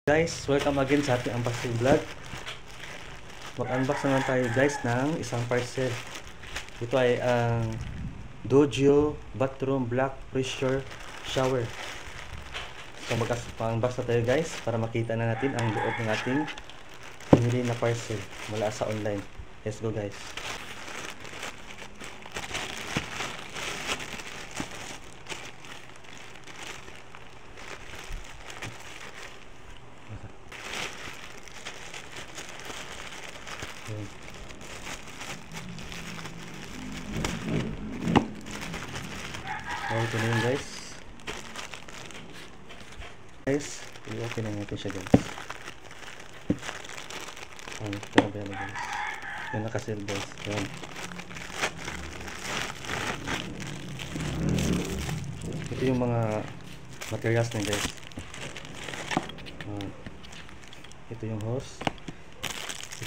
Guys, welcome again sa ating unboxing vlog. Mag-unbox naman tayo guys ng isang parcel. Ito ay ang Dojo Bathroom Black Pressure Shower. So mag-unbox na tayo guys para makita na natin ang loob ng ating pinili na parcel mula sa online. Let's go guys. Ito na yun guys. I-open na natin siya guys. Ito na ba guys. Yung nakasil guys. Yan. Ito yung mga materials na guys. Ito yung hose.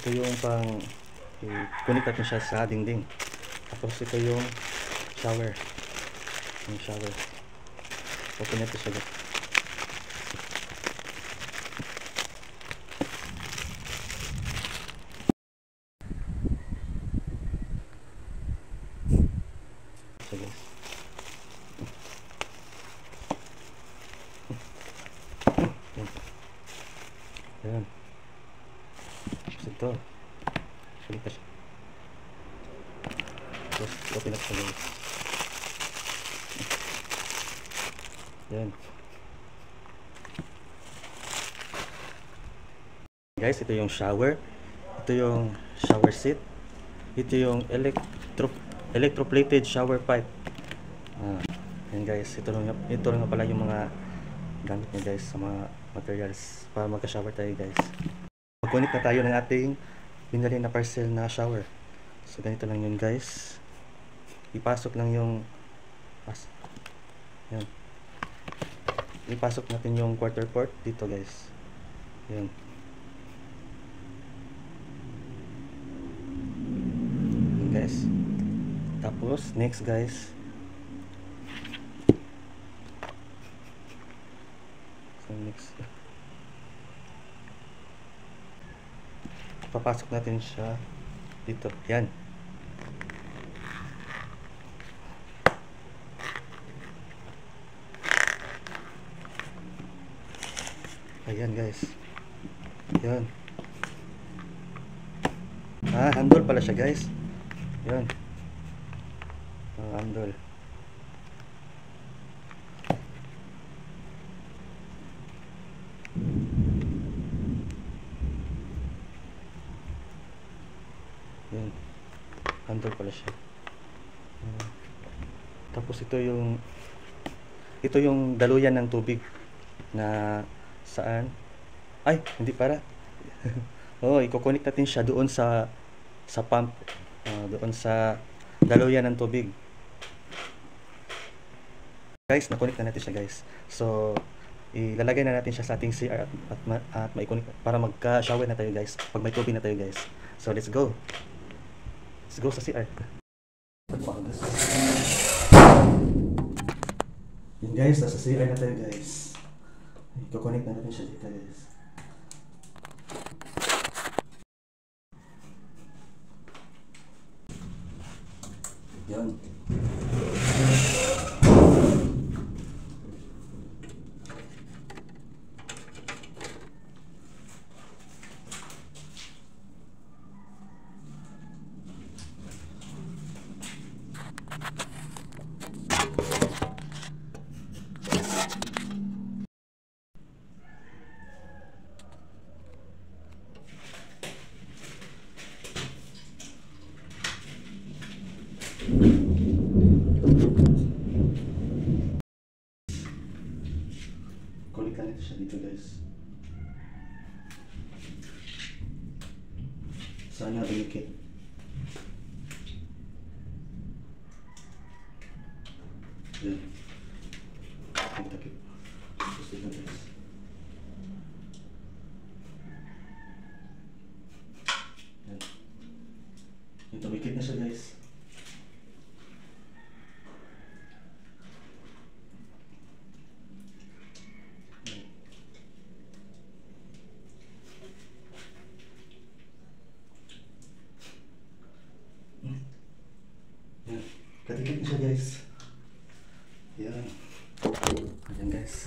Ito yung pang i-connect natin siya sa dingding. Tapos ito yung shower. Yung shower. Open natin siya guys. So guys. Ayan. So ito. Open pa siya. Tapos open up siya guys. Yan. Guys, ito yung shower. Ito yung shower seat. Ito yung electroplated shower pipe. Yan guys, ito lang nga pala yung mga gamit niya guys sa mga materials para magka-shower tayo guys. Mag-connect na tayo ng ating binili na parcel na shower. So ganito lang yun guys. Ipasok lang yung yan. Ipasok natin yung quarter port dito guys. Yan. Yan guys. Tapos next guys. So next. Papasok natin siya dito. Yan. Ayan guys. Yan. Handle pala siya guys. Yan. Handle. Yan. Handle pala siya. Tapos ito yung daluyan ng tubig na saan? Ay, hindi para. I-connect natin siya doon sa pump, doon sa daluyan ng tubig. Guys, na-connect na natin siya guys. So, ilalagay na natin siya sa ating CR at mai-connect para magka-shower na tayo guys. Pag may tubig na tayo guys. So, let's go. Let's go sa CR. Yun guys, nasa CR na tayo guys. I-connect na natin siya dito guys. Yan. Connect natin siya dito guys. Sana dumikit. Yan. Takip. Tapos dito guys. Yan. Yung tumikit na siya guys. Kadikit na siya guys. Yan. Ayan guys.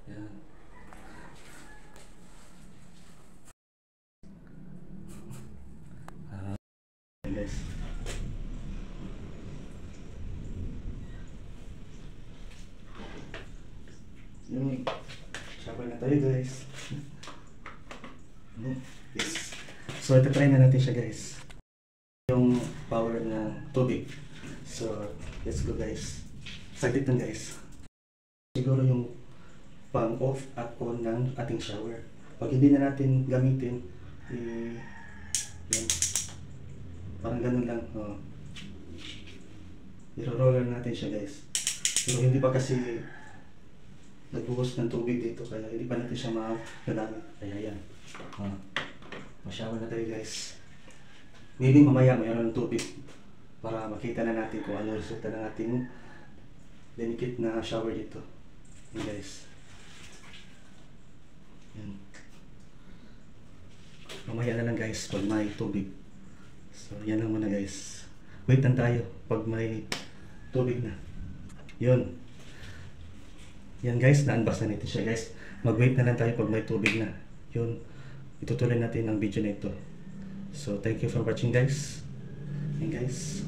Yan. Ayan guys. Yung shower na tayo guys. Yes. So ito try na natin siya guys. Yung power ng tubig. So let's go guys. Saglit lang guys. Siguro yung pang off at on ng ating shower. Pag hindi na natin gamitin, yan. Parang ganun lang. I-roller natin siya guys. Pero hindi pa kasi nagbuhos ng tubig dito kaya hindi pa natin siya magagamit. Kaya yan. Ma-shower na tayo guys. Maybe mamaya mayroon ng tubig para makita na natin kung ano resulta ng ating delicate na shower dito. Yan guys. Yan. Mamaya na lang guys pag may tubig. So yan lang muna guys. Wait lang tayo pag may tubig na. Yun. Yan guys, na-unbox na natin siya guys. Mag-wait na lang tayo pag may tubig na. Yun, itutuloy natin ang video na ito. So, thank you for watching guys. Yan guys.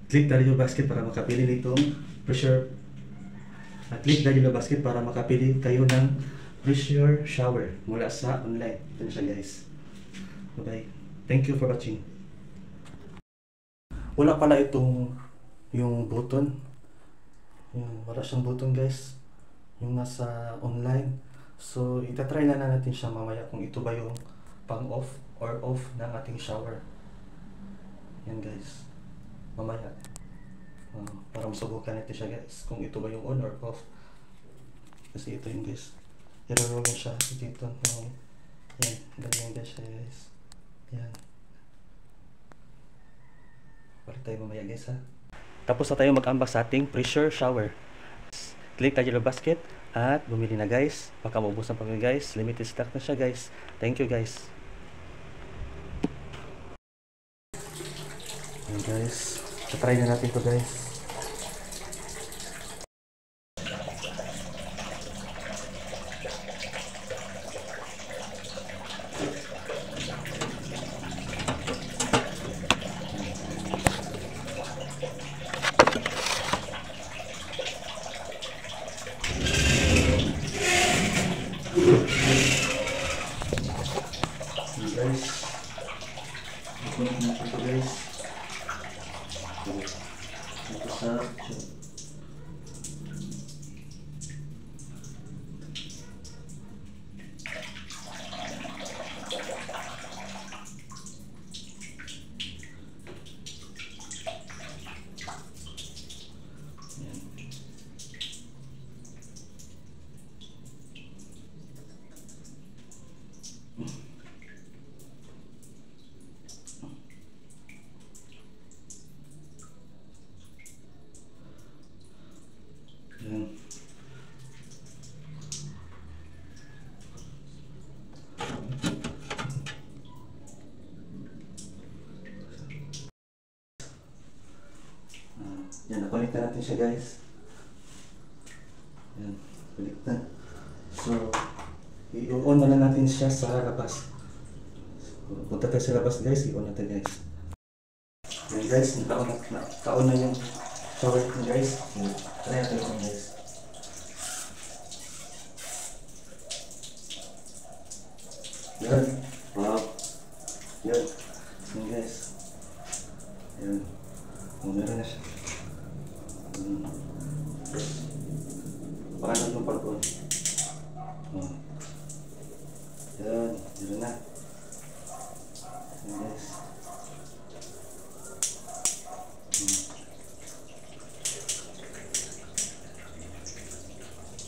Click the yellow basket para makapili nitong pressure. Click the yellow basket para makapili kayo ng pressure shower mula sa online. Ito na siya guys. Bye-bye. Thank you for watching. Wala pala itong yung button. Wala siyang button guys. Yung nasa online. So, itatry na natin siya mamaya kung ito ba yung pang off or off ng ating shower. Yan guys. Mamaya. Para masubukan natin siya guys. Kung ito ba yung on or off. Kasi ito yung guys. I-roll siya dito. Yan. Ganyan guys siya guys. Yan. Balik tayo mamaya guys ha. Tapos na tayo mag-unbox sa ating pressure shower. Click tayo yellow basket at bumili na guys. Baka maubusan pa kami guys. Limited stock na siya guys. Thank you guys. Ayan guys. Try na natin ito guys. Guys, ito guys. Ito sa yan, na-connect na natin siya guys. Yan, connect na. So, i-on na lang natin siya sa labas. So, punta tayo sa labas guys, i-on natin guys. Yan guys, naka-on na yung shower natin guys. Try natin on guys. Yan, wow. Yan, yan guys. Yan, meron na siya. Baka na itong pag-on. Yan, yun na. Yan guys.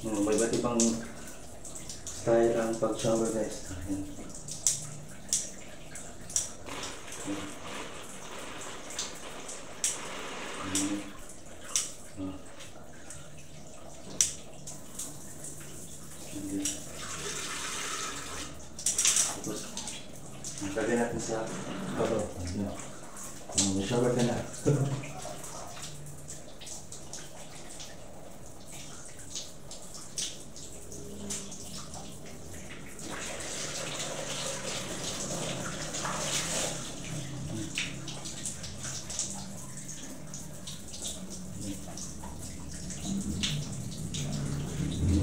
May iba't ibang style ang pag-shower guys. Yan. Tapos, lagay natin sa baba. Shower ka na.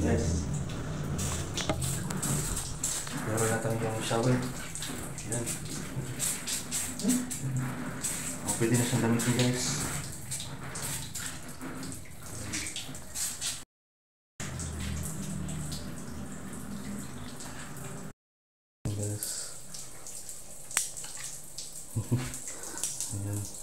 Yes. Meron natin yung shower. Yan. Oh, pwede na siyang gamitin, guys. Yes. Ayan.